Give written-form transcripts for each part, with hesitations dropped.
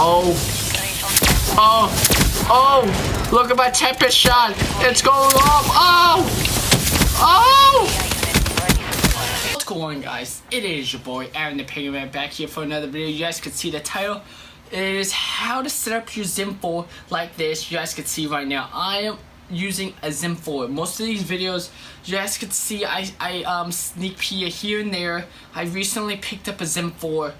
Oh, look at my Tempest shot. It's going off. What's going on, guys? It is your boy Aaron the Pigman back here for another video. You guys can see the title is how to set up your XIM4 like this. You guys can see right now I am using a XIM4. Most of these videos you guys can see I sneak peek here and there. I recently picked up a XIM4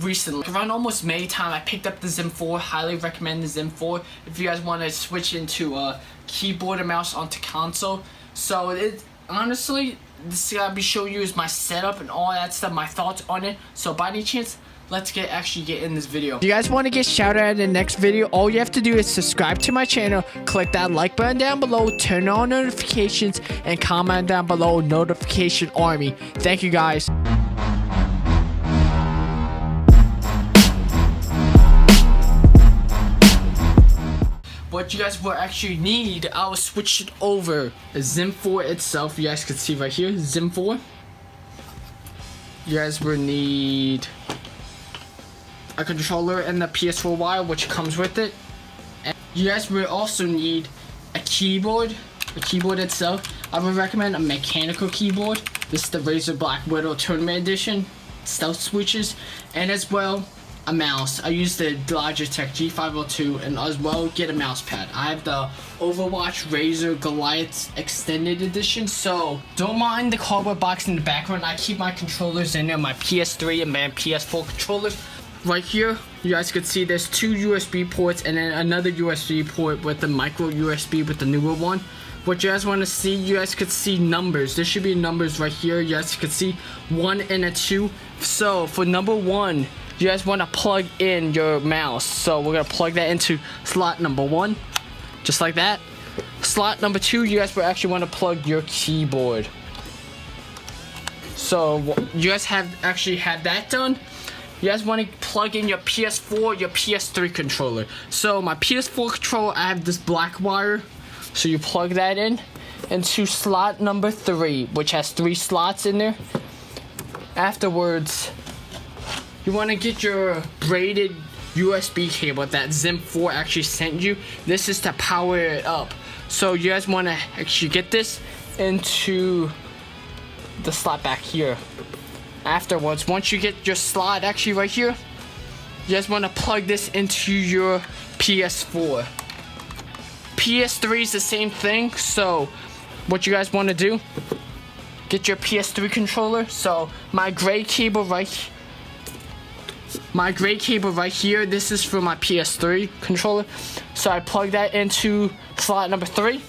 recently. Around almost May time I picked up the XIM4. Highly recommend the XIM4 if you guys want to switch into a keyboard and mouse onto console. So it honestly, this is gonna be showing you is my setup and all that stuff, my thoughts on it. So by any chance, let's actually get in this video. If you guys want to get shouted out in the next video, all you have to do is subscribe to my channel, click that like button down below, turn on notifications, and comment down below notification army. Thank you guys. What you guys will actually need, I will switch it over. The XIM4 itself, you guys can see right here, XIM4. You guys will need a controller and the PS4 wire, which comes with it. And you guys will also need a keyboard. The keyboard itself, I would recommend a mechanical keyboard. This is the Razer Black Widow Tournament Edition, stealth switches, and as well a mouse. I use the Logitech G502 and as well get a mouse pad. I have the Overwatch Razer Goliath Extended Edition, so don't mind the cardboard box in the background. I keep my controllers in there, my PS3 and my PS4 controllers. Right here, you guys can see there's two USB ports and then another USB port with the micro USB with the newer one. What you guys want to see, you guys could see numbers. There should be numbers right here. You guys could see 1 and a 2. So for number 1, you guys want to plug in your mouse. So we're going to plug that into slot number 1. Just like that. Slot number 2, you guys will actually want to plug your keyboard. So you guys actually have that done. You guys want to plug in your PS4, your PS3 controller. So my PS4 controller, I have this black wire. So you plug that in into slot number 3, which has 3 slots in there. Afterwards, you want to get your braided USB cable that XIM4 actually sent you. This is to power it up. So you guys want to actually get this into the slot back here. Afterwards, once you get your slot actually right here, you guys want to plug this into your PS4. PS3 is the same thing. So what you guys want to do, get your PS3 controller. So my gray cable right here, this is for my PS3 controller. So I plug that into slot number 3.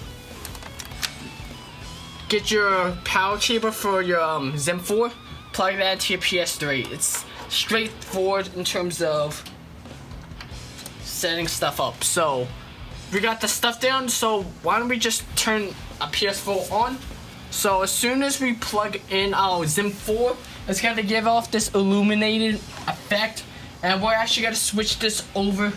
Get your power cable for your XIM4, plug that into your PS3. It's straightforward in terms of setting stuff up. So we got the stuff down, so why don't we just turn a PS4 on. So as soon as we plug in our XIM4, it's going to give off this illuminated effect, and we're actually going to switch this over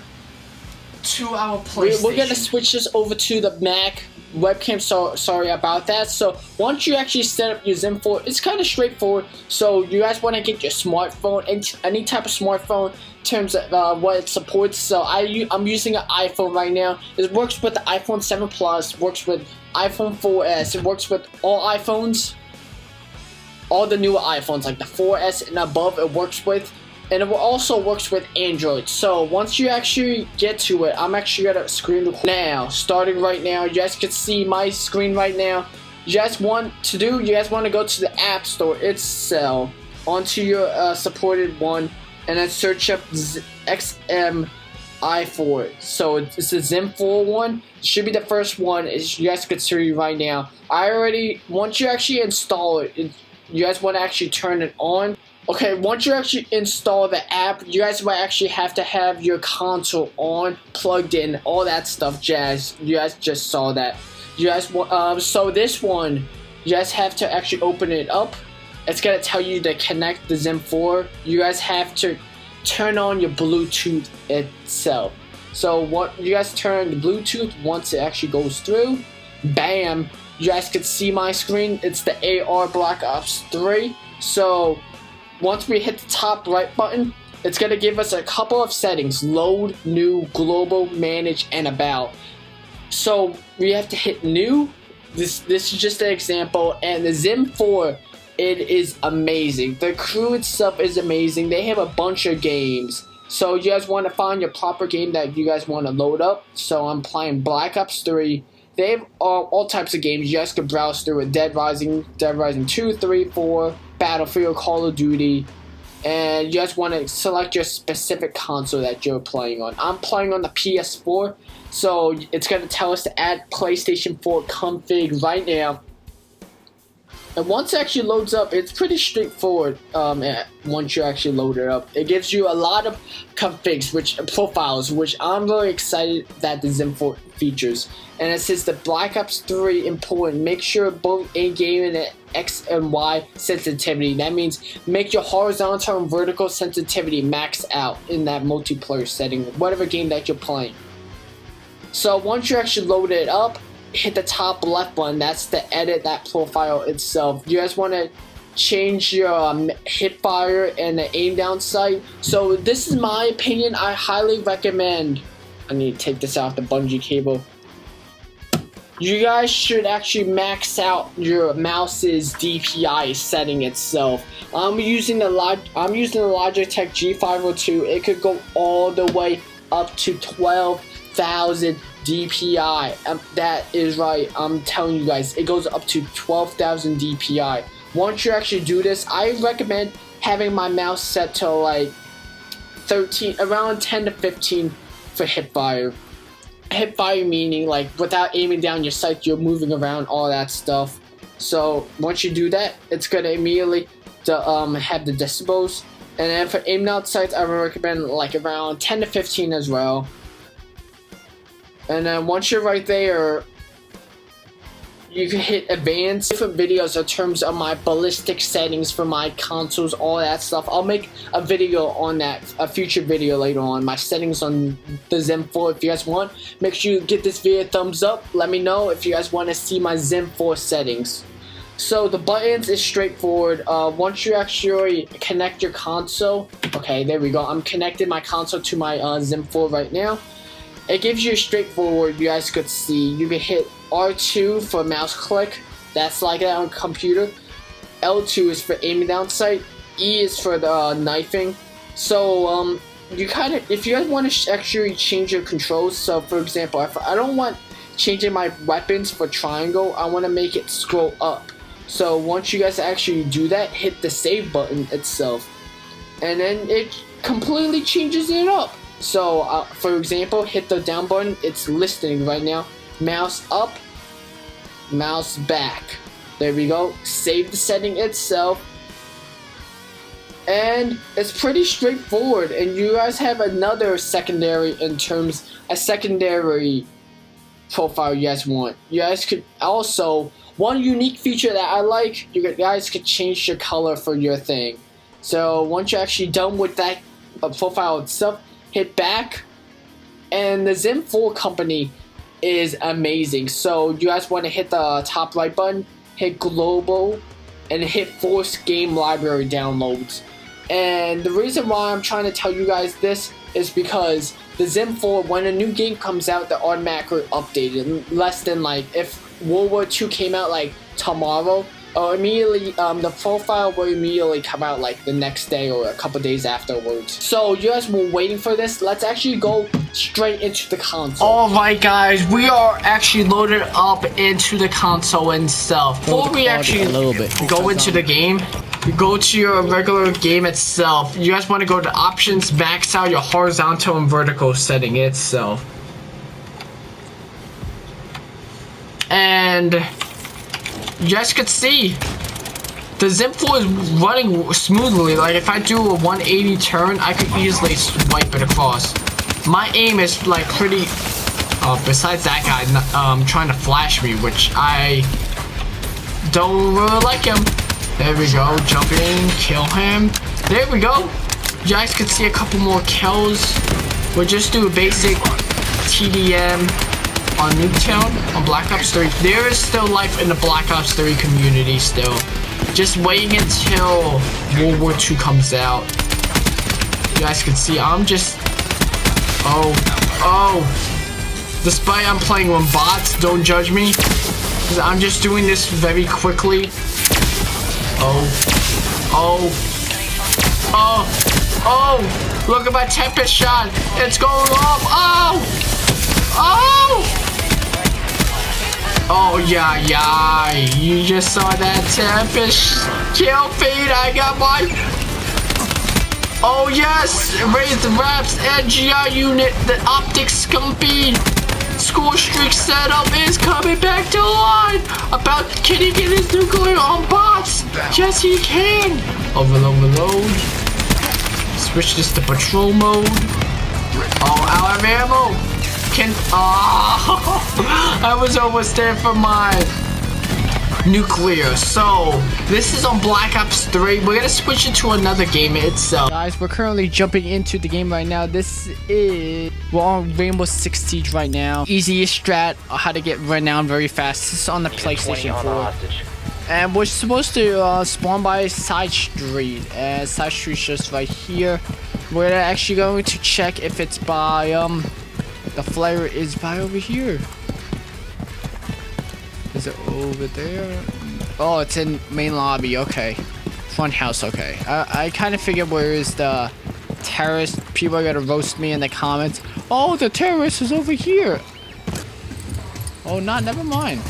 to our PlayStation. We're going to switch this over to the Mac webcam, so sorry about that. So once you actually set up your XIM4, it's kind of straightforward. So you guys want to get your smartphone, any type of smartphone in terms of what it supports. So I'm using an iPhone right now. It works with the iPhone 7 Plus, works with iPhone 4S, it works with all iPhones, all the newer iPhones like the 4S and above it works with. And it also works with Android. So once you actually get to it, I'm actually gonna screen record now. Starting right now, you guys can see my screen right now. You guys want to go to the App Store itself, onto your supported one, and then search up XIM4. So it's the XIM4 one. It should be the first one. You guys can see right now. Once you actually install it, you guys want to actually turn it on. Okay, once you actually install the app, you guys might actually have to have your console on, plugged in, all that stuff jazz. You guys just saw that. You guys want, so this one, you guys have to actually open it up. It's gonna tell you to connect the XIM4. You guys have to turn on your Bluetooth itself. So you guys turn the Bluetooth once it actually goes through. Bam! You guys can see my screen. It's the AR Black Ops 3. So once we hit the top right button, it's going to give us a couple of settings: load, new, global, manage, and about. So we have to hit new. This is just an example. And the XIM4, it is amazing. The crew itself is amazing. They have a bunch of games. So you guys want to find your proper game that you guys want to load up. So I'm playing Black Ops 3. They have all types of games. You guys can browse through it. Dead Rising 2, 3, 4, Battlefield, Call of Duty. And you guys want to select your specific console that you're playing on. I'm playing on the PS4. So it's going to tell us to add PlayStation 4 config right now. And once it actually loads up, it's pretty straightforward. Once you actually load it up, it gives you a lot of configs, profiles, which I'm really excited that the XIM4 features. And it says the Black Ops 3 important. Make sure both in-game and X and Y sensitivity. That means make your horizontal and vertical sensitivity max out in that multiplayer setting, whatever game that you're playing. So once you actually load it up, hit the top left button. That's to edit that profile itself. You guys want to change your hip fire and the aim down sight. So this is my opinion. I highly recommend. I need to take this off the bungee cable. You guys should actually max out your mouse's DPI setting itself. I'm using the Logitech G502. It could go all the way up to 12,000 DPI. That is right. I'm telling you guys, it goes up to 12,000 DPI. Once you actually do this, I recommend having my mouse set to like 13, around 10 to 15 for hip fire. Hip fire meaning like without aiming down your sight, you're moving around, all that stuff. So once you do that, it's gonna immediately have the decibels. And then for aim down sights, I would recommend like around 10 to 15 as well. And then once you're right there, you can hit advanced. Different videos in terms of my ballistic settings for my consoles, all that stuff. I'll make a video on that, a future video later on, my settings on the XIM4. If you guys want, make sure you give this video a thumbs up. Let me know if you guys want to see my XIM4 settings. So the buttons is straightforward. Once you actually connect your console, okay, there we go. I'm connecting my console to my XIM4 right now. It gives you a straightforward, you guys could see. You can hit R2 for mouse click. That's like that on computer. L2 is for aiming down sight. E is for the knifing. So you kind of, if you guys want to actually change your controls. So for example, if I don't want changing my weapons for triangle, I want to make it scroll up. So once you guys actually do that, hit the save button itself, and then it completely changes it up. So for example, hit the down button. It's listing right now. Mouse up, mouse back. There we go. Save the setting itself. And it's pretty straightforward. And you guys have another secondary a secondary profile you guys want. You guys could also, one unique feature that I like, you guys could change your color for your thing. So once you're actually done with that profile itself, hit back. And the XIM4 company is amazing. So you guys want to hit the top right button, hit global, and hit force game library downloads. And the reason why I'm trying to tell you guys this is because the XIM4, when a new game comes out, they're automatically updated. Less than like if World War II came out like tomorrow, or immediately the profile will immediately come out like the next day or a couple days afterwards. So you guys were waiting for this. Let's actually go straight into the console. Alright guys, we are actually loaded up into the console itself. Before we actually go into the game, go to your regular game itself. You guys want to go to options, max out your horizontal and vertical setting itself. And you guys could see the XIM4 is running smoothly. Like if I do a 180 turn, I could easily swipe it across. My aim is like pretty, besides that guy trying to flash me, which I don't really like him. There we go, jump in, kill him. There we go. You guys can see a couple more kills. We'll just do a basic TDM on Nuketown on Black Ops 3. There is still life in the Black Ops 3 community still. Just waiting until World War II comes out. You guys can see I'm just... Oh. Despite I'm playing on bots, don't judge me. I'm just doing this very quickly. Look at my Tempest shot. It's going off. Oh, yeah. You just saw that Tempest kill feed. I got my... Oh, yes. Raised Raps NGI unit. The optics scumpy. Score streak setup is coming back to life. Can he get his nuclear on bots? Yes, he can. Overload. Switch this to patrol mode. Oh, out of ammo. I was almost there for my nuclear. So this is on Black Ops 3. We're gonna switch it to another game itself. Guys, we're currently jumping into the game right now. We're on Rainbow Six Siege right now. Easiest strat, how to get renowned very fast. This is on the PlayStation 4. And we're supposed to spawn by Side Street. And Side Street's just right here. We're actually going to check if it's by the flare is by over here. Is it over there? Oh, it's in main lobby. Okay. Front house. Okay. I kind of figured where is the terrorist. People are gonna roast me in the comments. Oh, the terrorist is over here. Oh, never mind.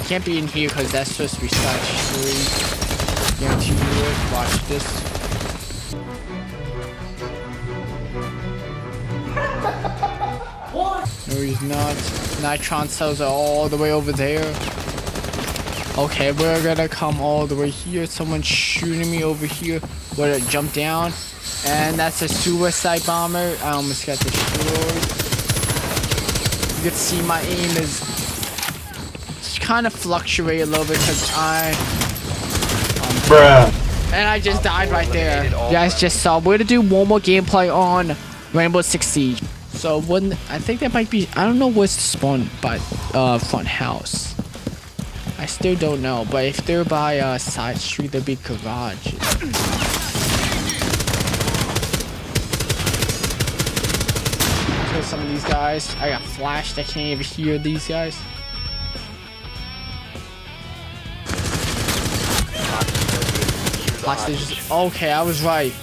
Can't be in here because that's supposed to be Side Street. Guarantee you it. Watch this. No, he's not. Nitron cells are all the way over there. Okay, we're gonna come all the way here. Someone's shooting me over here. We're gonna jump down. And that's a suicide bomber. I almost got destroyed. You can see my aim is kind of fluctuate a little bit because Bruh. And I just died right there. You guys just saw. We're gonna do one more gameplay on Rainbow Six Siege. So I think that might be, I don't know what's spawned by front house. I still don't know, but if they're by Side Street, there'd be garage. Kill some of these guys. I got flashed. I can't even hear these guys. Hostages. Okay, I was right.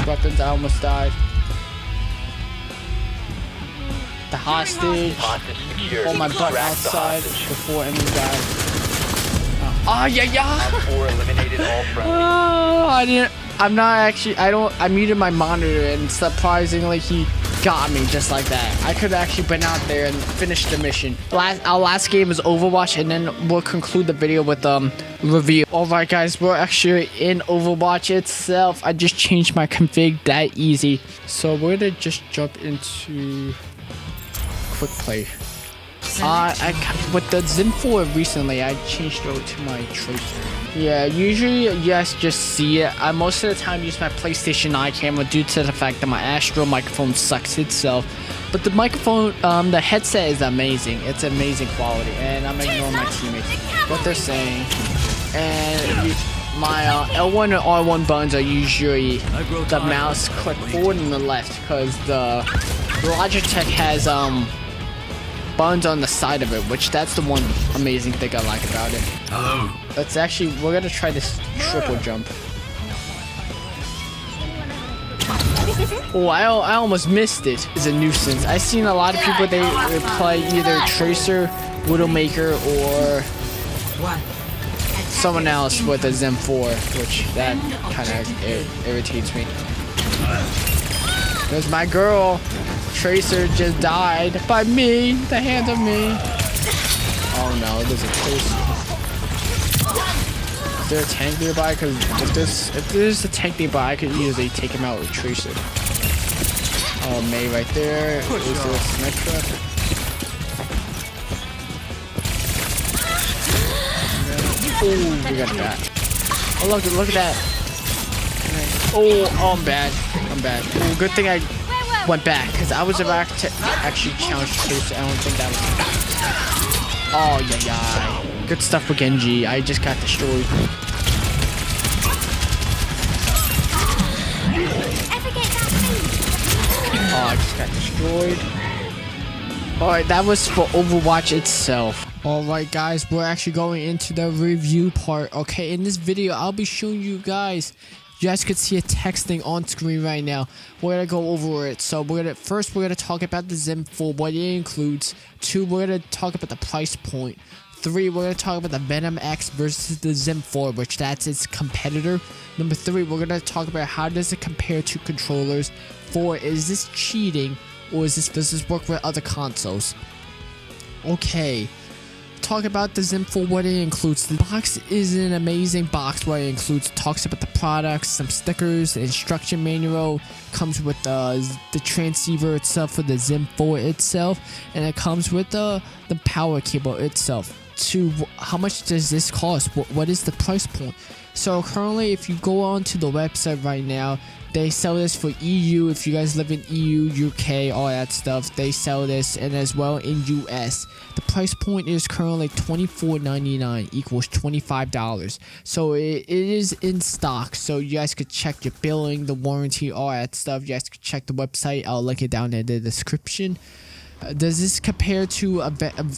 Weapons, I almost died. The hostage. Hold my butt outside before any died. Oh, yeah. I muted my monitor and surprisingly he got me just like that. I could have actually been out there and finished the mission. Our last game is Overwatch, and then we'll conclude the video with review. Alright guys, we're actually in Overwatch itself. I just changed my config that easy. So we're gonna just jump into quick play. With the XIM4 recently, I changed over to my Tracer. Yeah, usually you guys just see it. I most of the time use my PlayStation 9 camera due to the fact that my ASTRO microphone sucks itself. But the microphone, the headset is amazing. It's amazing quality, and I'm ignoring my teammates, what they're saying. And my L1 and R1 buttons are usually the mouse click forward and the left, because the Logitech has buttons on the side of it, which that's the one amazing thing I like about it. Hello. We're gonna try this triple jump. Oh, I almost missed it. It's a nuisance. I've seen a lot of people, they play either Tracer, Widowmaker, or someone else with a XIM4, which that kind of irritates me. There's my girl. Tracer just died by me, the hands of me. Oh no, there's a Tracer. Is there a tank nearby? Because if there's a tank nearby, I could easily take him out with Tracer. Oh, May right there. Is there a sniper? Oh, we got that. Oh, look at that. Oh, I'm bad. Oh, good thing I went back, because I was about to actually challenge Tracer. I don't think that was... Oh, yeah. Good stuff with Genji. I just got destroyed. Oh, I just got destroyed. Alright, that was for Overwatch itself. Alright guys, we're actually going into the review part. Okay, in this video, I'll be showing you guys could see a text thing on screen right now. We're gonna go over it. So we're gonna talk about the XIM4, what it includes. 2, we're gonna talk about the price point. 3, we're gonna talk about the Venom X versus the XIM4, which that's its competitor. Number 3, we're gonna talk about how does it compare to controllers. 4, is this cheating, or does this work with other consoles? Okay. Talk about the XIM4, what it includes. The box is an amazing box where it talks about the products, some stickers, the instruction manual, comes with the transceiver itself for the XIM4 itself, and it comes with the power cable itself. 2, how much does this cost? What is the price point? So currently, if you go on to the website right now, they sell this for EU. If you guys live in EU, UK, all that stuff, they sell this, and as well in US. The price point is currently $24.99 equals $25. So it is in stock. So you guys could check your billing, the warranty, all that stuff. You guys could check the website. I'll link it down in the description. Does this compare to I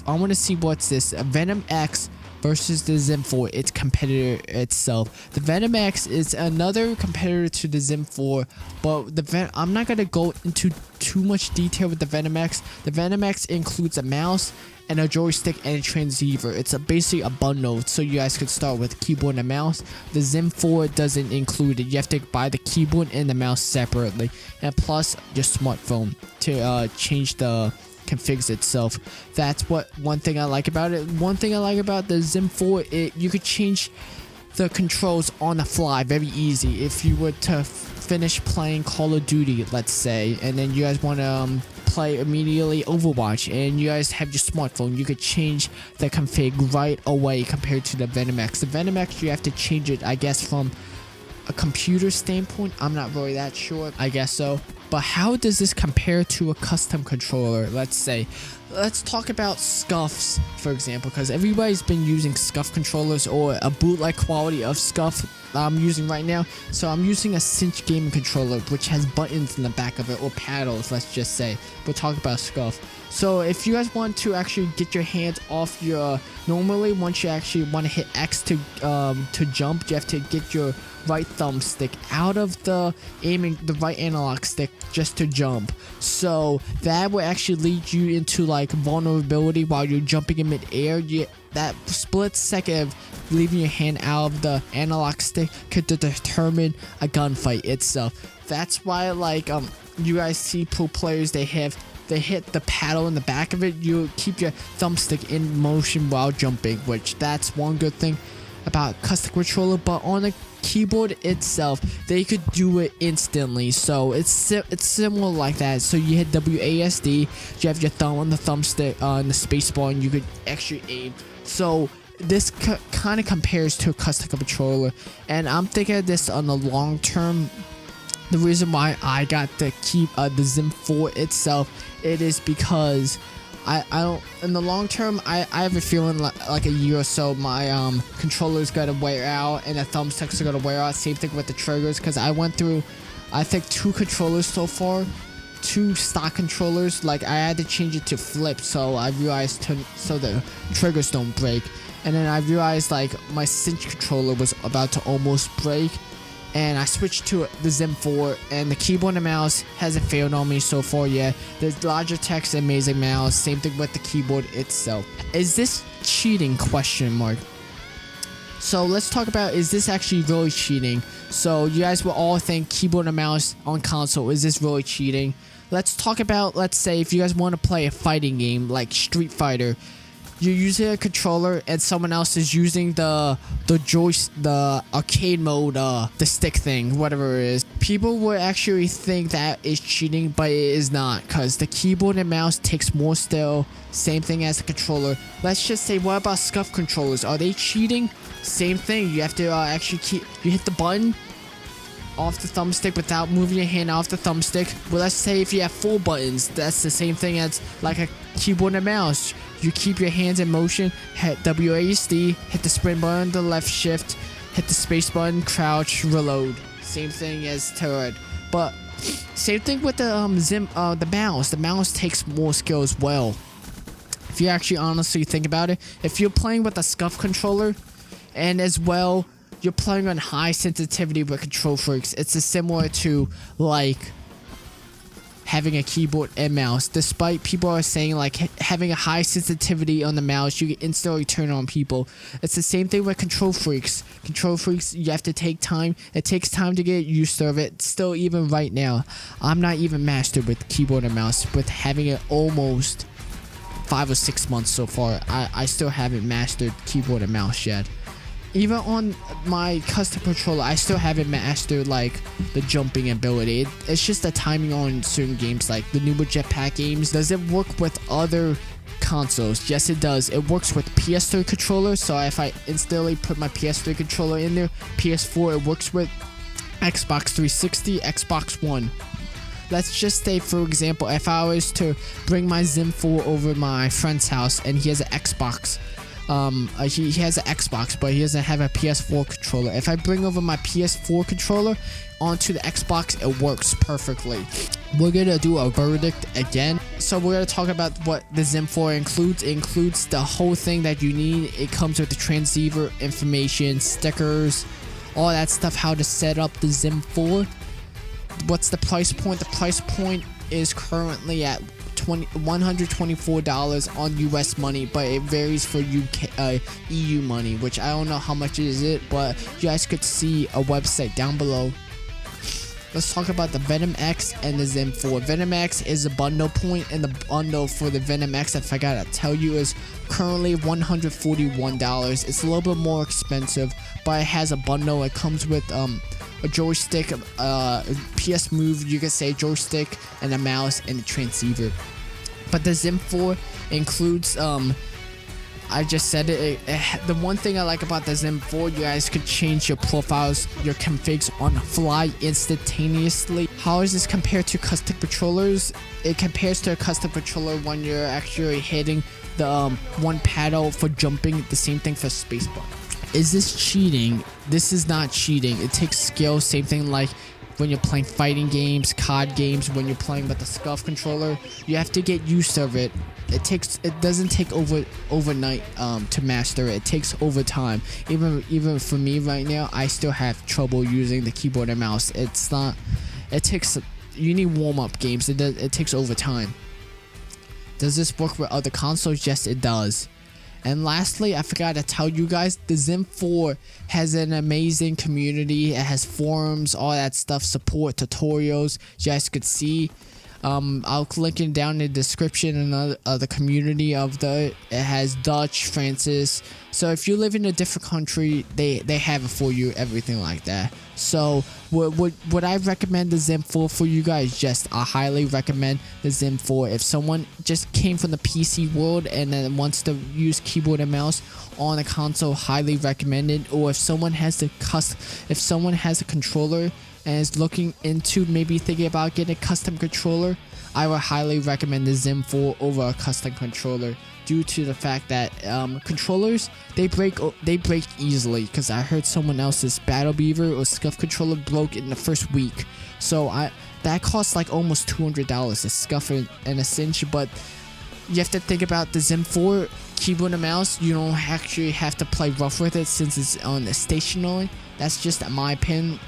want to see what's this, a Venom X versus the XIM4, its competitor itself. The Venom X is another competitor to the XIM4, but I'm not gonna go into too much detail with the Venom X. The Venom X includes a mouse and a joystick and a transceiver. It's basically a bundle, so you guys could start with keyboard and mouse. The XIM4 doesn't include it. You have to buy the keyboard and the mouse separately, and plus your smartphone to change the configs itself. That's one thing I like about it. One thing I like about the XIM4, you could change the controls on the fly very easy. If you were to finish playing Call of Duty, let's say, and then you guys want to play immediately Overwatch, and you guys have your smartphone, you could change the config right away compared to the Venom X. The Venom X, you have to change it, I guess, from a computer standpoint. I'm not really that sure. I guess so. But how does this compare to a custom controller? Let's talk about scuffs, for example, because everybody's been using scuff controllers or a bootleg quality of scuff I'm using right now. So I'm using a Cinch gaming controller, which has buttons in the back of it, or paddles, let's just say. We'll talk about scuff. So if you guys want to actually get your hands off your, normally once you actually want to hit X to jump, you have to get your right thumbstick out of the right analog stick just to jump. So that will actually lead you into like vulnerability while you're jumping in midair. That split second of leaving your hand out of the analog stick could determine a gunfight itself. That's why you guys see pro players, they hit the paddle in the back of it. You keep your thumbstick in motion while jumping, which that's one good thing about custom controller. But on the keyboard itself, they could do it instantly. So it's similar like that. So you hit WASD, you have your thumb on the thumbstick on the spacebar, and you could actually aim. So this kind of compares to a custom controller, and I'm thinking of this on the long term. The reason why I got the XIM4 itself, it is because I don't, in the long term, I have a feeling like a year or so, my controller's gonna wear out and the thumbsticks are gonna wear out. Same thing with the triggers, because I went through, I think, 2 controllers so far, 2 stock controllers. Like I had to change it to flip, so I realized so the triggers don't break. And then I realized like my Cinch controller was about to almost break, and I switched to the XIM4, and the keyboard and mouse hasn't failed on me so far yet. The Logitech's amazing mouse, same thing with the keyboard itself. Is this cheating? Question mark. So let's talk about, is this actually really cheating? So you guys will all think keyboard and mouse on console, is this really cheating? Let's talk about, let's say if you guys want to play a fighting game like Street Fighter, you're using a controller and someone else is using the arcade mode, the stick thing, whatever it is. People would actually think that is cheating, but it is not, because the keyboard and mouse takes more still. Same thing as the controller. Let's just say, what about scuff controllers? Are they cheating? Same thing. You have to actually you hit the button off the thumbstick without moving your hand off the thumbstick. Well, let's say if you have 4 buttons, that's the same thing as like a keyboard and mouse. You keep your hands in motion, hit WASD, hit the sprint button, the left shift, hit the space button, crouch, reload. Same thing as turret. But same thing with the the mouse. The mouse takes more skill as well. If you actually honestly think about it, if you're playing with a scuff controller, and as well you're playing on high sensitivity with KontrolFreeks, it's similar to like having a keyboard and mouse. Despite people are saying like having a high sensitivity on the mouse, you can instantly turn on people. It's the same thing with KontrolFreeks. KontrolFreeks, you have to take time. It takes time to get used to it. Still, even right now, I'm not even mastered with keyboard and mouse. With having it almost 5 or 6 months so far, I still haven't mastered keyboard and mouse yet. Even on my custom controller, I still haven't mastered like the jumping ability. It's just the timing on certain games, like the newer jetpack games. Does it work with other consoles? Yes, it does. It works with PS3 controller. So if I instantly put my PS3 controller in there, PS4, it works with Xbox 360, Xbox One. Let's just say, for example, if I was to bring my XIM4 over my friend's house and he has an Xbox. He has an Xbox, but he doesn't have a PS4 controller. If I bring over my PS4 controller onto the Xbox, it works perfectly. We're gonna do a verdict again. So we're gonna talk about what the XIM4 includes. It includes the whole thing that you need. It comes with the transceiver information, stickers, all that stuff, how to set up the XIM4. What's the price point? The price point is currently at $124 on US money, but it varies for EU money, which I don't know how much is it, but you guys could see a website down below. Let's talk about the Venom X and the XIM4. Venom X is a bundle point, and the bundle for the Venom X, I forgot to tell you, is currently $141. It's a little bit more expensive, but it has a bundle. It comes with a joystick, PS Move, you could say, joystick, and a mouse and a transceiver. But the XIM4 includes I just said it, the one thing I like about the XIM4, you guys could change your profiles, your configs on the fly instantaneously. How is this compared to custom controllers? It compares to a custom controller when you're actually hitting the one paddle for jumping, the same thing for spacebar. Is this cheating? This is not cheating. It takes skill. Same thing like when you're playing fighting games, COD games, when you're playing with the scuff controller, you have to get used to it. It doesn't take overnight to master it. It takes over time. Even for me right now, I still have trouble using the keyboard and mouse. It's not. It takes. You need warm-up games. It takes over time. Does this work with other consoles? Yes, it does. And lastly, I forgot to tell you guys, the XIM4 has an amazing community. It has forums, all that stuff, support, tutorials. You guys could see. I'll link it down in the description and the community of it has Dutch, Francis. So if you live in a different country, they have it for you, everything like that. So would I recommend the XIM4 for you guys? Yes, I highly recommend the XIM4. If someone just came from the PC world and then wants to use keyboard and mouse on a console, highly recommended. Or if someone has a controller and is looking into maybe thinking about getting a custom controller, I would highly recommend the XIM4 over a custom controller, due to the fact that controllers, they break easily. Because I heard someone else's Battle Beaver or Scuff controller broke in the first week. So that costs like almost $200 to scuff and a cinch. But you have to think about the XIM4 keyboard and mouse. You don't actually have to play rough with it since it's on the stationary. That's just my opinion.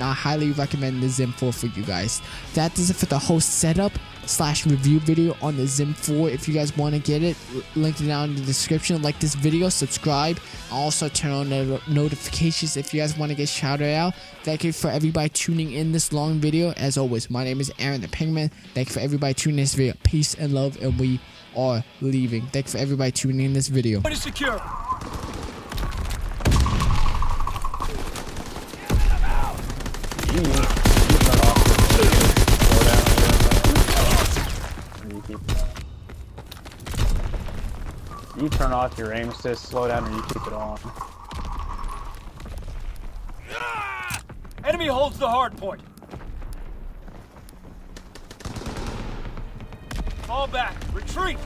I highly recommend the XIM4 for you guys. That does it for the whole setup / review video on the XIM4. If you guys want to get it, link it down in the description. Like this video, subscribe, also turn on the notifications if you guys want to get shouted out. Thank you for everybody tuning in this long video. As always, my name is Aaron the Penguin. Thank you for everybody tuning in this video. Peace and love, and we are leaving. Thank you for everybody tuning in this video. Secure. You turn off your aim assist, slow down, or you keep it on. Enemy holds the hard point. Fall back. Retreat.